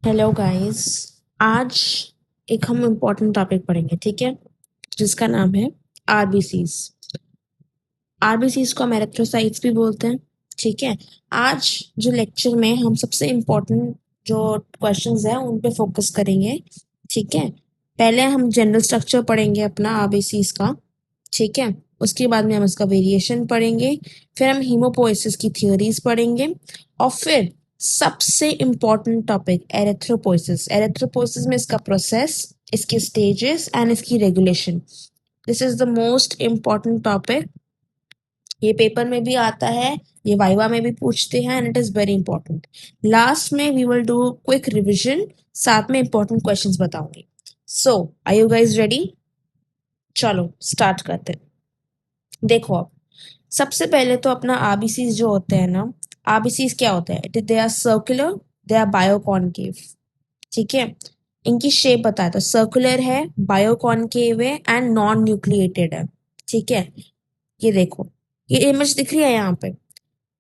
Hello guys. आज एक हम इम्पोर्टेंट टॉपिक पढ़ेंगे, ठीक है, जिसका नाम है आरबीसीज। आरबीसीज को हम एरिथ्रोसाइट्स भी बोलते हैं, ठीक है। आज जो लेक्चर में हम सबसे इम्पोर्टेंट जो क्वेश्चंस हैं उन पे फोकस करेंगे, ठीक है। पहले हम जनरल स्ट्रक्चर पढ़ेंगे अपना आरबीसीज का, ठीक है। उसके बाद में हम इसका वेरिएशन पढ़ेंगे, फिर हम हीमोपोएसिस की थ्योरीज पढ़ेंगे, और फिर सबसे इम्पोर्टेंट टॉपिक एरिथ्रोपोएसिस। एरिथ्रोपोएसिस में इसका प्रोसेस, इसके स्टेजेस एंड इसकी regulation. This is the most important topic. ये पेपर में भी आता है, ये वाइवा में भी पूछते हैं, and it is very important. Last में we will do quick revision, साथ में इंपॉर्टेंट क्वेश्चंस बताऊंगी। So are you guys ready? चलो स्टार्ट करते हैं। देखो, अब सबसे पहले तो अपना आरबीसीज जो होते हैं ना, आरबीसीज क्या होता है? They are circular, they are biconcave, ठीक है। इनकी शेप बताया तो सर्कुलर है, बायोकॉनकेव है एंड नॉन न्यूक्लिएटेड है, ठीक है। ये देखो, ये इमेज दिख रही है यहाँ पे।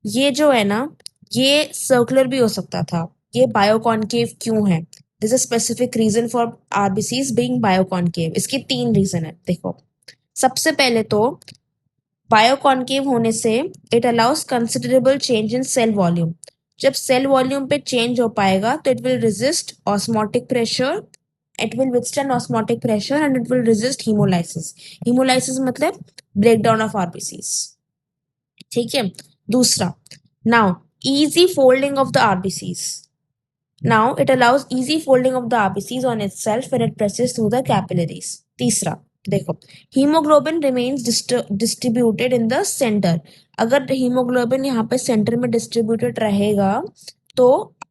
ये जो है ना, ये सर्कुलर भी हो सकता था। ये बायोकॉनकेव क्यों है? This a specific reason for RBCs being biconcave. इसके तीन रीजन है, देखो। सबसे पहले तो बायोकॉनकेव होने से it allows considerable change in cell volume. जब सेल वॉल्यूम पे चेंज हो पाएगा तो it will resist osmotic pressure, it will withstand osmotic pressure and it will resist haemolysis. Haemolysis मतलब ब्रेकडाउन ऑफ आरबीसीज, ठीक है। दूसरा, now easy folding of the RBCs. Now it allows easy folding of the RBCs on itself when it presses through the capillaries. तीसरा, देखो, haemoglobin remains distributed in the centre. अगर haemoglobin यहाँ पे centre में distributed रहेगा तो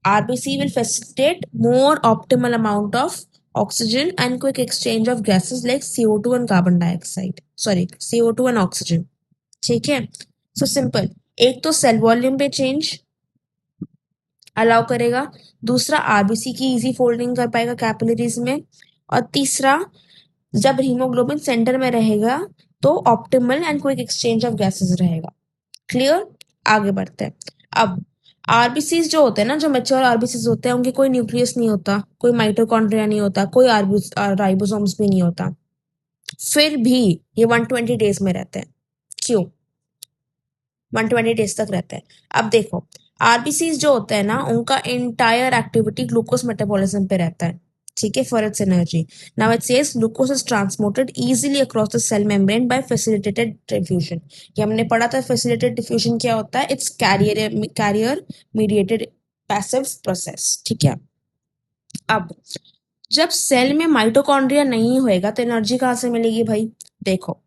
RBC will facilitate more optimal amount of oxygen and quick exchange of gases like CO2 and carbon dioxide, sorry CO2 and oxygen, ठीक है। So simple, एक तो सेल वॉल्यूम पे चेंज अलाउ करेगा, दूसरा आरबीसी की इजी फोल्डिंग कर पाएगा कैपिलरीज में, और तीसरा, जब हीमोग्लोबिन सेंटर में रहेगा तो optimal and quick exchange of gases रहेगा। क्लियर? आगे बढ़ते हैं। अब आरबीसीज जो होते हैं ना, जो मेच्योर आरबीसीज होते हैं, उनके कोई न्यूक्लियस नहीं होता, कोई माइटोकॉन्ड्रिया नहीं होता, कोई राइबोसोम्स भी नहीं होता, फिर भी ये 120 डेज में रहते हैं। क्यों 120 डेज तक रहते हैं? अब देखो, आरबीसीज जो होते हैं ना, उनका एंटायर एक्टिविटी ग्लूकोज मेटाबॉलिज्म पे रहता है, ठीक है, for its energy. Now it says glucose is transported easily across the cell membrane by facilitated diffusion. ये हमने पढ़ा था, फैसिलिटेटेड डिफ्यूजन क्या होता है? It's carrier mediated passive process, ठीक है। अब जब सेल में माइटोकॉन्ड्रिया नहीं होएगा तो एनर्जी कहाँ से मिलेगी भाई? देखो,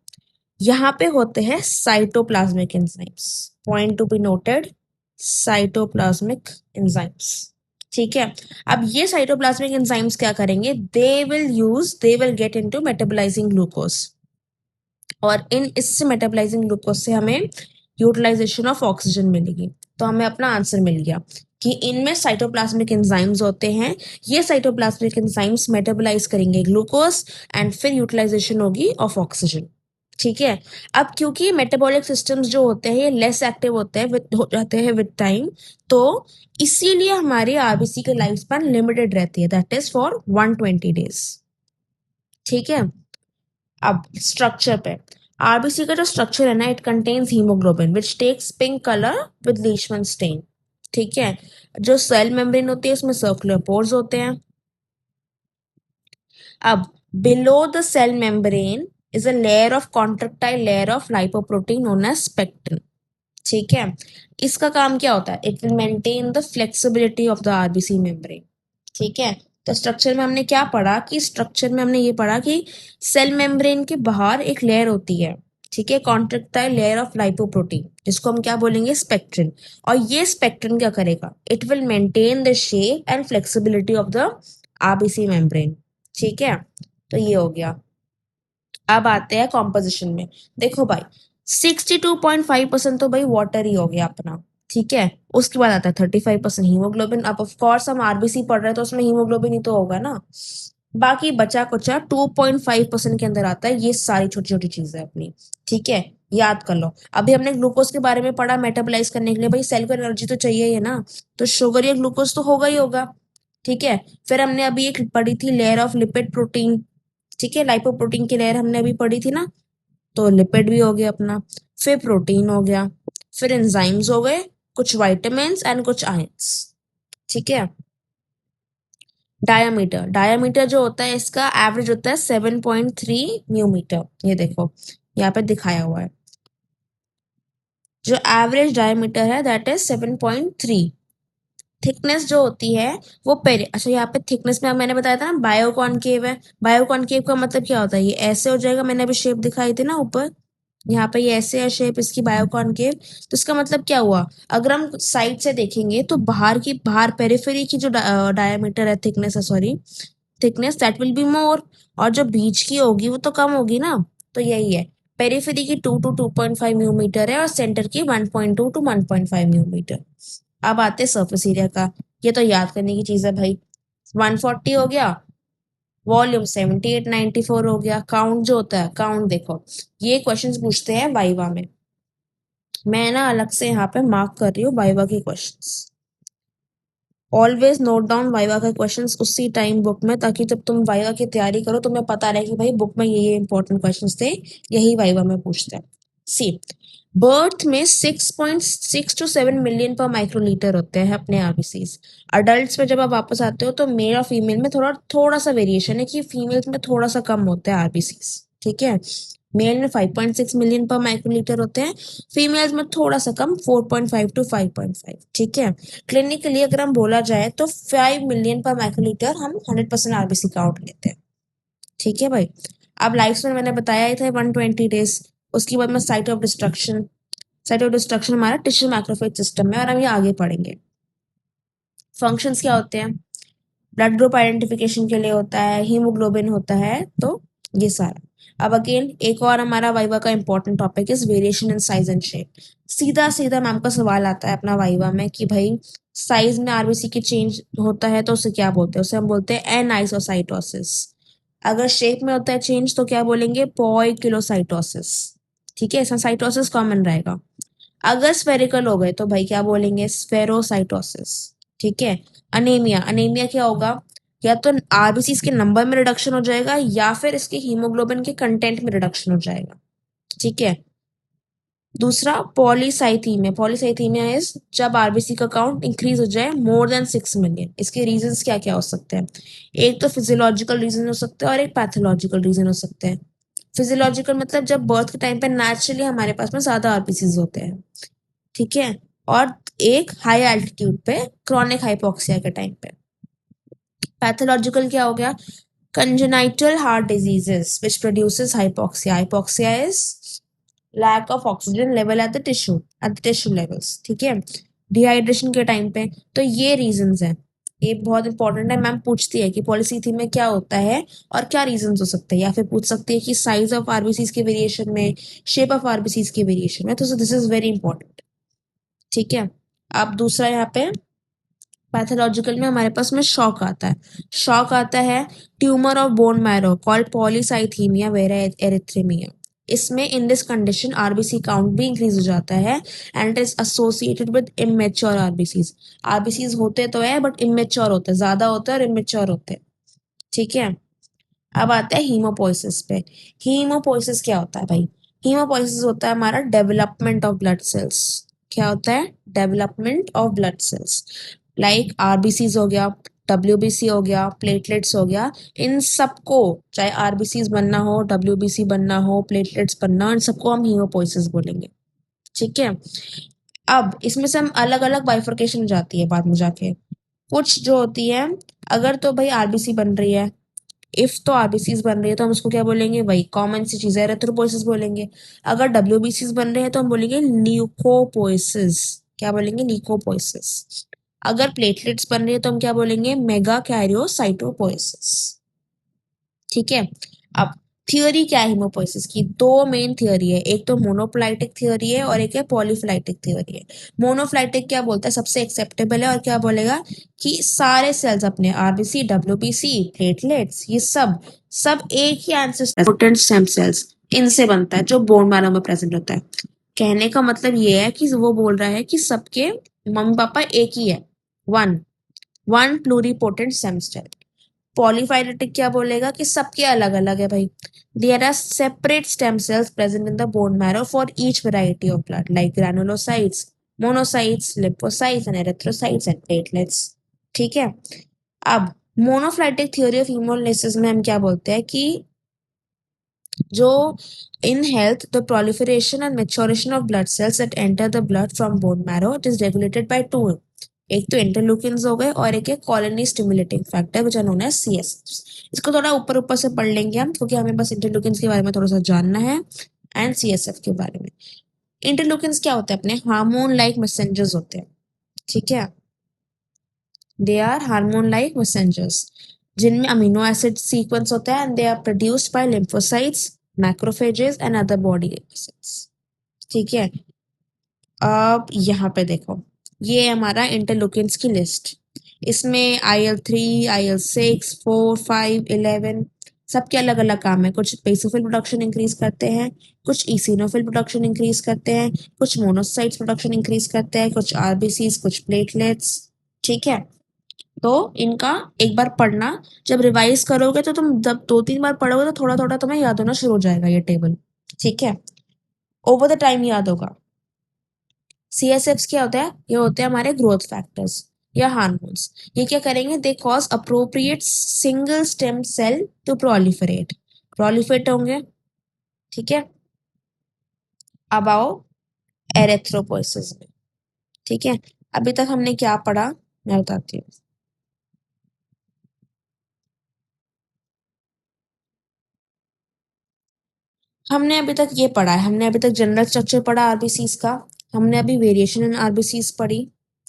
यहाँ पे होते हैं cytoplasmic enzymes, point to be noted, cytoplasmic enzymes, ठीक है। अब ये साइटोप्लाज्मिक एंजाइम्स क्या करेंगे? They will get into metabolising glucose, और इन इससे मेटाबोलाइजिंग ग्लूकोज से हमें यूटिलाइजेशन ऑफ ऑक्सीजन मिलेगी। तो हमें अपना आंसर मिल गया कि इनमें साइटोप्लाज्मिक एंजाइम्स होते हैं। ये साइटोप्लाज्मिक एंजाइम्स मेटाबोलाइज करेंगे ग्लूकोज एंड फिर यूटिलाइजेशन होगी ऑफ ऑक्सीजन, ठीक है। अब क्योंकि मेटाबॉलिक सिस्टम्स जो होते हैं ये लेस एक्टिव होते हैं हो जाते हैं विद टाइम, तो इसीलिए हमारी आरबीसी की लाइफ स्पैन लिमिटेड रहती है, दैट इज फॉर 120 डेज, ठीक है। अब स्ट्रक्चर पे, आरबीसी का जो स्ट्रक्चर है ना, it contains haemoglobin which takes pink colour with Leishman stain, ठीक है। जो सेल मेम्ब्रेन होती है उसमें सर्कुलर पोर्स होते हैं। अब below the cell membrane is a layer of contractile layer of lipoprotein known as spectrum, ठीक है। इसका काम क्या होता है? It will maintain the flexibility of the RBC membrane, ठीक है। तो स्ट्रक्चर में हमने क्या पढ़ा कि स्ट्रक्चर में हमने ये पढ़ा कि सेल मेम्ब्रेन के बाहर एक लेयर होती है, ठीक है, कॉन्ट्रेक्टाइल लेयर ऑफ लाइपोप्रोटीन, जिसको हम क्या बोलेंगे? स्पेक्ट्रिन। और ये स्पेक्ट्रिन क्या करेगा? It will maintain the shape and flexibility of the RBC membrane, ठीक है। तो ये हो गया। अब आते हैं कॉम्पोजिशन में। देखो भाई, 62.5% तो भाई वाटर ही हो गया अपना, ठीक है। उसके बाद आता है 35% हीमोग्लोबिन। अब ऑफ कोर्स हम आरबीसी पढ़ रहे हैं तो उसमें हीमोग्लोबिन ही तो होगा ना। बाकी बचा कुचा 2.5% के अंदर आता है ये सारी छोटी छोटी चीजें अपनी, ठीक है। याद कर लो, अभी हमने ग्लूकोज के बारे में पढ़ा, मेटाबोलाइज करने के लिए भाई सेल को एनर्जी तो चाहिए ही है ना, तो शुगर या ग्लूकोज तो होगा ही होगा, ठीक है। फिर हमने अभी एक पढ़ी थी लेयर ऑफ लिपिड प्रोटीन, ठीक है, लाइपोप्रोटीन की लेयर हमने अभी पढ़ी थी ना, तो लिपिड भी हो गया अपना, फिर प्रोटीन हो गया, फिर एंजाइम्स हो गए, कुछ वाइटामिन्स एंड कुछ आयंस, ठीक है। डायामीटर, डायामीटर जो होता है इसका एवरेज होता है 7.3 म्यूमीटर, ये देखो यहाँ पे दिखाया हुआ है, जो एवरेज डायमीटर है दैट इज 7.3। थिकनेस जो होती है वो पेरे, अच्छा यहाँ पे थिकनेस में मैंने बताया था ना बायो कॉनकेव है, बायो कॉनकेव का मतलब क्या होता है, ये ऐसे हो जाएगा, मैंने अभी शेप दिखाई थी ना ऊपर, यहाँ पे ये ऐसे है शेप इसकी बायो कॉनकेव, तो इसका मतलब क्या हुआ, अगर हम साइड से देखेंगे तो बाहर पेरिफेरी की जो डायमीटर है, थिकनेस है sorry, thickness that will be more, और जो बीच की होगी वो तो कम होगी ना, तो यही है, पेरिफेरी की 2 to 2.5 म्यूमीटर है और सेंटर की 1.2 to 1.5 म्यूमीटर। अब आते सरफेस एरिया का, ये तो याद करने की चीज है भाई, 140 हो गया, वॉल्यूम 7894 हो गया, काउंट जो होता है, काउंट देखो, ये क्वेश्चंस पूछते हैं वाइवा में, मैं ना अलग से यहाँ पे मार्क कर रही हूँ वाइवा के questions. Always note down viva के क्वेश्चंस उसी टाइम बुक में, ताकि जब तुम वाइवा की तैयारी करो तुम्हें पता रहे कि भाई बुक में ये इंपॉर्टेंट क्वेश्चंस थे, यही वाइवा में पूछते हैं। सी, बर्थ में 6.6 to 7 मिलियन पर माइक्रोलीटर होते हैं अपने आरबीसीज। अडल्ट में जब आप वापस आते हो तो मेल और फीमेल में थोड़ा थोड़ा सा वेरिएशन है, कि फीमेल्स में थोड़ा सा कम होता है आरबीसीज, ठीक है। मेल में 5.6 मिलियन पर माइक्रोलीटर होते हैं, फीमेल्स में थोड़ा सा कम 4.5 to 5.5, ठीक है। क्लिनिकली अगर हम बोला जाए तो 5 मिलियन पर माइक्रोलीटर हम 100% आरबीसी काउंट लेते हैं, ठीक है भाई। अब लाइफ स्पैन मैंने बताया ही था 120 days, उसके बाद में site of destruction, site of destruction हमारा टिश्यू मैक्रोफेज सिस्टम में, और हम ये आगे पढ़ेंगे। फंक्शंस क्या होते हैं, ब्लड ग्रुप आइडेंटिफिकेशन के लिए होता है, हीमोग्लोबिन होता है, तो ये सारा। अब अगेन एक और हमारा वाइवा का important topic is variation in size and shape. सीधा सीधा मैम का सवाल आता है अपना वाइवा में कि भाई साइज में आरबीसी की चेंज होता है तो उसे क्या बोलते हैं, उसे हम बोलते हैं एनआइसोसाइटोसिस। अगर शेप में होता है चेंज तो क्या बोलेंगे, पॉइकिलोसाइटोसिस, ठीक है, इसमें साइटोसिस कॉमन रहेगा। अगर स्फेरिकल हो गए तो भाई क्या बोलेंगे, स्फेरोसाइटोसिस, ठीक है। अनीमिया, अनीमिया क्या होगा, या तो आरबीसीज के नंबर में रिडक्शन हो जाएगा या फिर इसके हीमोग्लोबिन के कंटेंट में रिडक्शन हो जाएगा, ठीक है। दूसरा पॉलीसाइथीमिया, पॉलीसाइथीमिया इज जब आरबीसी का काउंट इंक्रीज हो जाए मोर देन 6 मिलियन। इसके रीजंस क्या क्या हो सकते हैं, एक तो फिजियोलॉजिकल रीजन हो सकते हैं और एक पैथोलॉजिकल रीजन हो सकते हैं। फिजियोलॉजिकल मतलब जब बर्थ के टाइम पे नेचुरली हमारे पास में ज्यादा आरबीसीज होते हैं, ठीक है, और एक हाई एल्टीट्यूड पे क्रॉनिक हाइपोक्सिया के टाइम पे। पैथोलॉजिकल क्या हो गया, congenital heart diseases which produces hypoxia, hypoxia is lack of oxygen level at the tissue levels, ठीक है, डिहाइड्रेशन के टाइम पे। तो ये रीजंस हैं, ये बहुत इंपॉर्टेंट है, मैम पूछती है कि पॉलीसीथी में क्या होता है और क्या रीजंस हो सकते हैं, या फिर पूछ सकती है कि साइज ऑफ आरबीसीज के वेरिएशन में, शेप ऑफ आरबीसीज के वेरिएशन में, तो दिस इज वेरी इंपॉर्टेंट, ठीक है। अब दूसरा यहाँ पे पैथोलॉजिकल में हमारे पास में शॉक आता है, शॉक आता है tumour of bone marrow called polycythaemia vera erythraemia. इसमें in this condition RBC count भी इंक्रीज हो जाता है and it is associated with immature RBCs. RBCs होते तो है बट इमेच्योर होते हैं, ज्यादा होते हैं और इमेच्योर होते हैं, ठीक है। अब आता है हीमोपोइसिस पे। हीमोपोइसिस क्या होता है भाई, हीमोपोइसिस होता है हमारा डेवलपमेंट ऑफ ब्लड सेल्स। क्या होता है, development of blood cells, like RBCs हो गया, डब्ल्यूबीसी हो गया, प्लेटलेट्स हो गया, इन सबको, चाहे आरबीसीज बनना हो, डब्ल्यूबीसी बनना हो, प्लेटलेट्स बनना हो, इन सबको हम हीमोपोइसिस बोलेंगे, ठीक है। अब इसमें से हम अलग अलग बाइफर्केशन हो जाती है बाद में जाके, कुछ जो होती है, अगर तो भाई आरबीसी बन रही है, इफ तो आरबीसीज बन रही है तो हम उसको क्या बोलेंगे, वही कॉमन सी चीज है, एरिथ्रोपोइसिस बोलेंगे। अगर डब्ल्यूबीसीज बन रहे हैं तो हम बोलेंगे ल्यूकोपोइसिस, क्या बोलेंगे, ल्यूकोपोइसिस। अगर प्लेटलेट्स बन रही है तो हम क्या बोलेंगे, मेगा कैरियोसाइटोपोइसिस, ठीक है। अब थियोरी क्या है हीमोपोइसिस की, दो मेन थियोरी है, एक तो मोनोफिलाइटिक थियोरी है और एक है पॉलीफिलाइटिक थियोरी है। मोनोफिलाइटिक क्या बोलता है, सबसे एक्सेप्टेबल है, और क्या बोलेगा कि सारे सेल्स अपने आरबीसी, डब्ल्यूबीसी, प्लेटलेट्स, ये सब सब एक ही एंसेस्टर पोटेंट स्टेम सेल्स, इनसे बनता है जो बोन मैरो में प्रेजेंट होता है। कहने का मतलब ये है कि वो बोल रहा है कि सबके मम्मी पापा एक ही है, one, one pluripotent stem cell. Polyphyletic क्या बोलेगा कि सबके अलग अलग है भाई। There are separate stem cells present in the bone marrow for each variety of blood like granulocytes, monocytes, lymphocytes and erythrocytes and platelets. ठीक है। अब मोनोफ्लाइटिक थ्योरी ऑफ हीमोलाइसिस में हम क्या बोलते हैं कि जो in health the proliferation and maturation of blood cells that enter the blood from bone marrow it is regulated by two, एक तो इंटरल्यूकिन्स हो गए और एक है colony stimulating factor which are known as C S F. इसको थोड़ा ऊपर ऊपर से पढ़ लेंगे हम क्योंकि हमें बस इंटरल्यूकिन्स के बारे में थोड़ा सा जानना है एंड सीएसएफ के बारे में। इंटरल्यूकिन्स क्या होते हैं? अपने हार्मोन लाइक मैसेंजर्स होते हैं। ठीक है। They are hormone like messengers जिनमें अमीनो एसिड सीक्वेंस होता है and they are produced by lymphocytes, macrophages and other body acids. ठीक है। अब यहाँ पे देखो, ये है हमारा इंटरलूकिन्स की लिस्ट। इसमें IL-3, IL-6, 4, 5, 11 सबके अलग अलग काम है। कुछ बेसोफिल प्रोडक्शन इंक्रीज करते हैं, कुछ इसिनोफिल प्रोडक्शन इंक्रीज करते हैं, कुछ मोनोसाइट्स प्रोडक्शन इंक्रीज करते हैं, कुछ आरबीसीज, कुछ प्लेटलेट्स। ठीक है। तो इनका एक बार पढ़ना, जब रिवाइज करोगे तो तुम जब 2-3 बार पढ़ोगे तो थोड़ा थोड़ा तुम्हें याद होना शुरू हो जाएगा ये टेबल। ठीक है। ओवर द टाइम याद होगा। सीएसएफ्स क्या होता है? ये होते हैं हमारे ग्रोथ फैक्टर्स या हार्मोन्स। ये क्या करेंगे? They cause appropriate single stem cell to proliferate, proliferate होंगे। ठीक है। अब आओ एरेथ्रोपोइसिस में। ठीक है। अभी तक हमने क्या पढ़ा मैं बताती हूँ। हमने अभी तक ये पढ़ा है, हमने अभी तक जनरल स्ट्रक्चर पढ़ा आरबीसीज का, हमने अभी वेरिएशन इन आरबीसीज पढ़ी।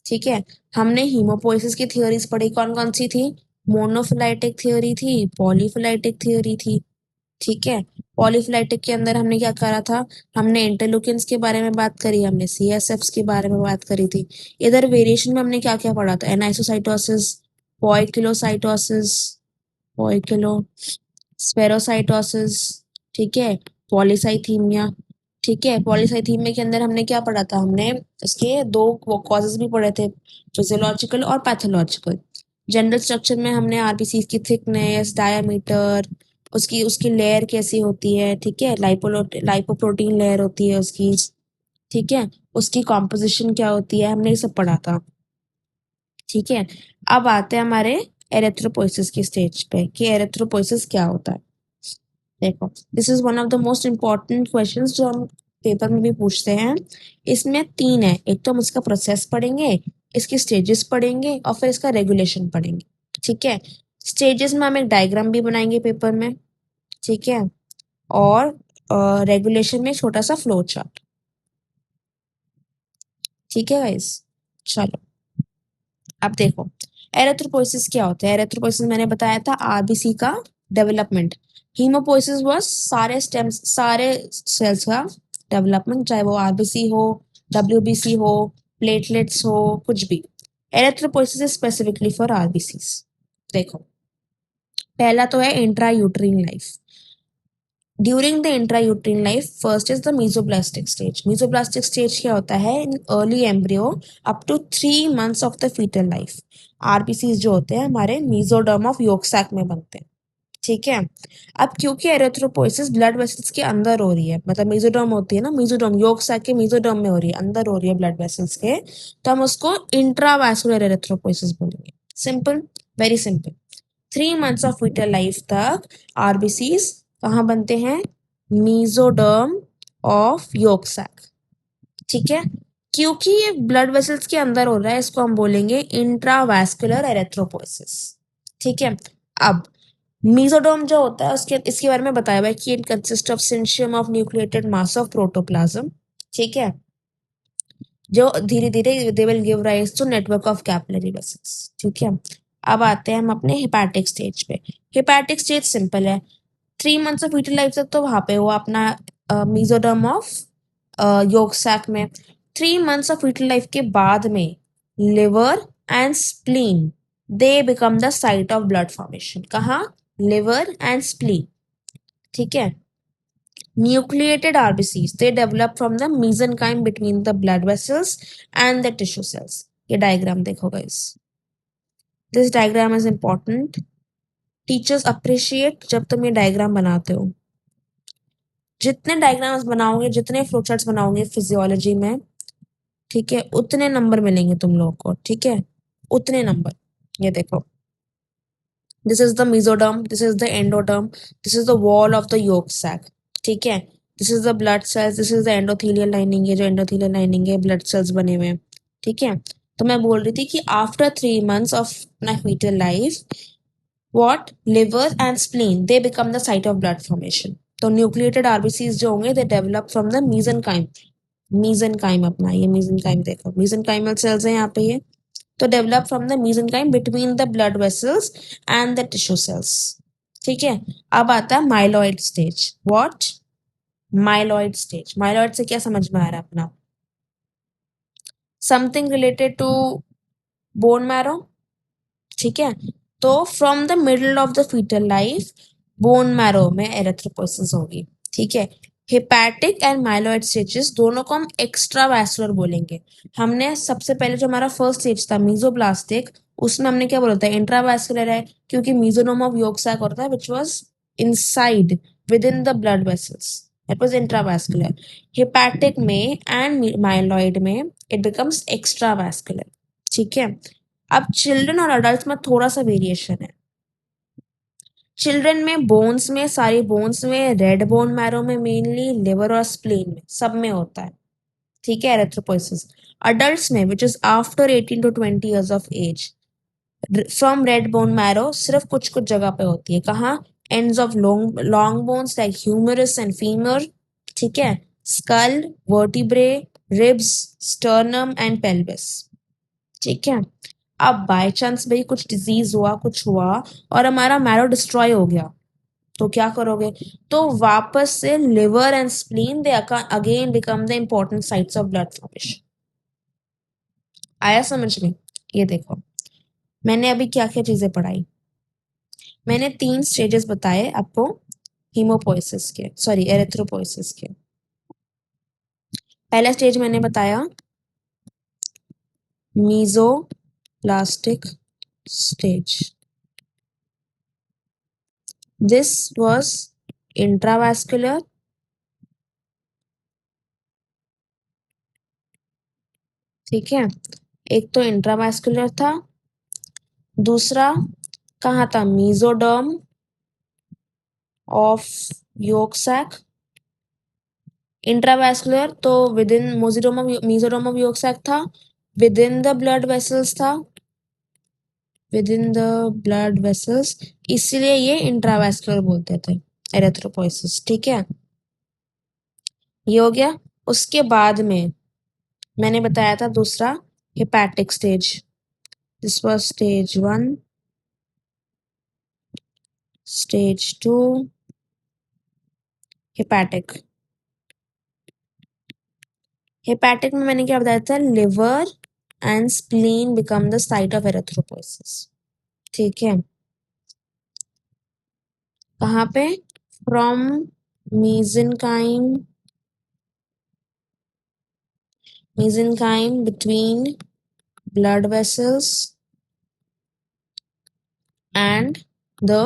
ठीक है। हमने हीमोपोइसिस की थ्योरीज पढ़ी, कौन कौन सी थी? मोनोफिलाइटिक थ्योरी थी, पॉलीफिलाइटिक थ्योरी थी। ठीक है। पॉलीफिलाइटिक के अंदर हमने क्या करा था? हमने इंटरलूकिन्स के बारे में बात करी, हमने सीएसएफ्स के बारे में बात करी थी। इधर वेरिएशन में हमने क्या क्या पढ़ा था? एनाइसोसाइटोसिस, पॉइकिलोसाइटोसिस, पॉइकिलो स्पेरोसाइटोसिस। ठीक है। पॉलीसाइथीमिया। ठीक है। पॉलीसाइथीमिया के अंदर हमने क्या पढ़ा था? हमने इसके दो कॉजेज भी पढ़े थे, फिजियोलॉजिकल और पैथोलॉजिकल। जनरल स्ट्रक्चर में हमने आरबीसी की थिकनेस, डायमीटर, उसकी उसकी लेयर कैसी होती है। ठीक है। लाइपोप्रोटीन लेयर होती है उसकी। ठीक है। उसकी कॉम्पोजिशन क्या होती है, हमने ये सब पढ़ा था। ठीक है। अब आते हैं हमारे एरेथ्रोपोइसिस की स्टेज पे कि एरेथ्रोपोइसिस क्या होता है। देखो, this is one of the most important questions जो हम पेपर में भी पूछते हैं। इसमें 3 है, एक तो हम इसका प्रोसेस पढ़ेंगे, इसके स्टेजेस पढ़ेंगे और फिर इसका रेगुलेशन पढ़ेंगे। ठीक है। स्टेजेस में हम एक डायग्राम भी बनाएंगे पेपर में। ठीक है। और रेगुलेशन में छोटा सा फ्लो चार्ट। ठीक है गाइस। चलो अब देखो, एरेथ्रोपोइसिस क्या होता है? एरेथ्रोपोइसिस मैंने बताया था आरबीसी का डेवलपमेंट। हीमोपोइसिस वाज सारे स्टेम्स, सारे सेल्स का डेवलपमेंट, चाहे वो आरबीसी हो, डब्ल्यूबीसी हो, प्लेटलेट्स हो, कुछ भी। Erythropoiesis is specifically for RBCs. देखो, पहला तो है intra uterine life. During the intrauterine life first is the mesoblastic stage. Mesoblastic stage क्या होता है? In early embryo up to 3 months of the fetal life. RBC जो होते हैं हमारे मीजोडर्म ऑफ योक सैक में बनते हैं। ठीक है। अब क्योंकि एरेथ्रोपोइसिस ब्लड वेसल्स के अंदर हो रही है, मतलब मीजोडर्म होती है ना, मीजोडर्म योक सैक के मीजोडर्म में हो रही है, अंदर हो रही है ब्लड वेसल्स के, तो हम उसको इंट्रावैस्कुलर एरेथ्रोपोइसिस बोलेंगे। Simple, very simple. 3 months of foetal life तक आरबीसीज कहाँ बनते हैं? Mesoderm of yolk sac. ठीक है। क्योंकि ये ब्लड वेसल्स के अंदर हो रहा है, इसको हम बोलेंगे इंट्रावैस्कुलर एरेथ्रोपोइसिस। ठीक है। अब मीजोडर्म जो होता है उसके इसके बारे में बताया हुआ है कि it consist of syncytium of nucleated mass of protoplasm. ठीक है। जो धीरे धीरे they will give rise to network of capillary vessels. ठीक है। अब आते हैं हम अपने हेपाटिक स्टेज पे। हेपाटिक स्टेज सिंपल है, 3 months ऑफ फीटल लाइफ तक तो वहां पे हुआ अपना मीजोडर्म ऑफ योक सैक में। 3 months ऑफ फीटल लाइफ के बाद में liver and spleen they become the site of blood formation. कहाँ? Liver and spleen. ठीक है। Nucleated RBCs they develop from the mesenchyme between the blood vessels and the tissue cells। ये diagram देखो guys. This diagram is important. Teachers appreciate जब तुम ये diagram बनाते हो। जितने डायग्राम्स बनाओगे, जितने फ्लोचार्ट्स बनाओगे फिजियोलॉजी में, ठीक है, उतने नंबर मिलेंगे तुम लोगों को, ठीक है, उतने नंबर। ये देखो, this is the mesoderm, this is the endoderm, this is the wall of the yolk sac, ठीक है, this is the blood cells, this is the endothelial lining, ये जो एंडोथेलियल लाइनिंग है, ब्लड सेल्स बने हुए हैं, ठीक है। तो मैं बोल रही थी कि after 3 months of my fetal life, what liver and spleen they become the site of blood formation। तो न्यूक्लिएटेड आरबीसीज जो होंगे they develop from the mesenchyme. Mesenchyme अपना, ये मीजनकाइम देखो, मीजनकाइमल सेल्स हैं यहाँ पे ये। तो develop from the mesenchyme between the blood vessels and the tissue cells, ठीक है। अब आता है myeloid stage. What? Myeloid stage. Myeloid से क्या समझ में आ रहा है अपना? Something related to bone marrow, ठीक है। तो from the middle of the fetal life bone marrow में एरिथ्रोपोइसिस होगी, ठीक है। हेपेटिक एंड माइलॉइड स्टेजेस दोनों को हम एक्स्ट्रा वैस्कुलर बोलेंगे। हमने सबसे पहले जो हमारा फर्स्ट स्टेज था मीजोब्लास्टिक, उसमें हमने क्या बोला था? इंट्रावैस्कुलर है, क्योंकि मीजोनोम ऑफ yolk sac होता है which was inside with in the blood vessels, that was intravascular. Hepatic में एंड माइलॉइड में इट बिकम्स एक्स्ट्रावैस्कुलर, ठीक है। अब चिल्ड्रन और अडल्ट में थोड़ा सा वेरिएशन है। चिल्ड्रन में बोन्स में, सारी बोन्स में, रेड बोन मैरो में मेनली, लिवर और स्प्लीन में, सब में होता है, ठीक है, एरिथ्रोपोइसिस। अडल्ट्स में which is after 18 to 20 years of age, from red bone marrow सिर्फ कुछ कुछ जगह पे होती है। कहाँ? Ends of long long bones like humerus and femur, ठीक है, skull, vertebrae, ribs, sternum and pelvis, ठीक है। अब बाय चांस भाई कुछ डिजीज हुआ, कुछ हुआ और हमारा मैरो डिस्ट्रॉय हो गया, तो क्या करोगे? तो वापस से liver and spleen they again become the important sites of blood formation. आया समझ में? ये देखो, मैंने अभी क्या क्या चीजें पढ़ाई। मैंने 3 स्टेजेस बताए आपको हीमोपोइसिस के, सॉरी एरिथ्रोपोइसिस के। पहला स्टेज मैंने बताया mesoblastic stage, this was intravascular, ठीक है, एक तो इंट्रावैस्कुलर था, दूसरा कहाँ था? Mesoderm of yolk sac। Intravascular तो within mesoderm of yolk sac था, within the blood vessels था, within the blood vessels, इसलिए ये इंट्रावैस्कुलर बोलते थे, एरिथ्रोपोइसिस, ठीक है। ये हो गया। उसके बाद में मैंने बताया था दूसरा hepatic stage, this was stage 1, stage 2, hepatic. Hepatic में मैंने क्या बताया था? Liver and spleen become the site of erythropoiesis, ठीक है। कहाँ पे? From mesenchyme between blood vessels and the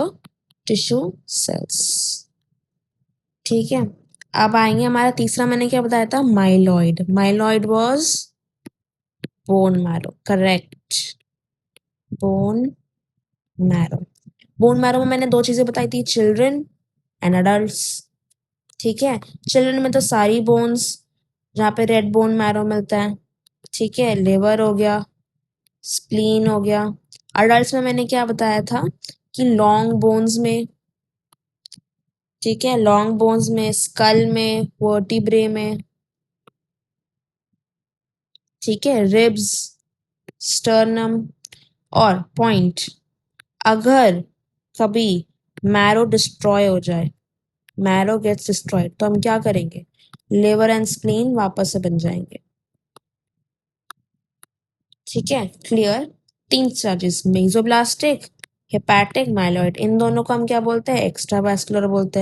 tissue cells, ठीक है। अब आएंगे हमारा तीसरा, मैंने क्या बताया था? Myeloid. Myeloid was bone marrow, correct, bone marrow. Bone marrow में मैंने 2 चीजें बताई थी, चिल्ड्रन एंड अडल्ट्स, ठीक है। चिल्ड्रन में तो सारी बोन्स जहाँ पे रेड बोन मैरो मिलता है, ठीक है, लिवर हो गया, स्प्लीन हो गया। अडल्ट्स में मैंने क्या बताया था कि लॉन्ग बोन्स में, ठीक है, लॉन्ग बोन्स में, स्कल में, वर्टिब्रे में, ठीक है, रिब्स, स्टर्नम। और पॉइंट, अगर कभी मैरो डिस्ट्रॉय हो जाए, मैरो गेट्स डिस्ट्रॉयड, तो हम क्या करेंगे? लिवर एंड स्प्लीन वापस से बन जाएंगे, ठीक है, क्लियर। 3 स्टेजेस, मेसोब्लास्टिक, हेपेटिक, माइलॉइड, इन दोनों को हम क्या बोलते हैं? एक्स्ट्रावैस्कुलर बोलते हैं।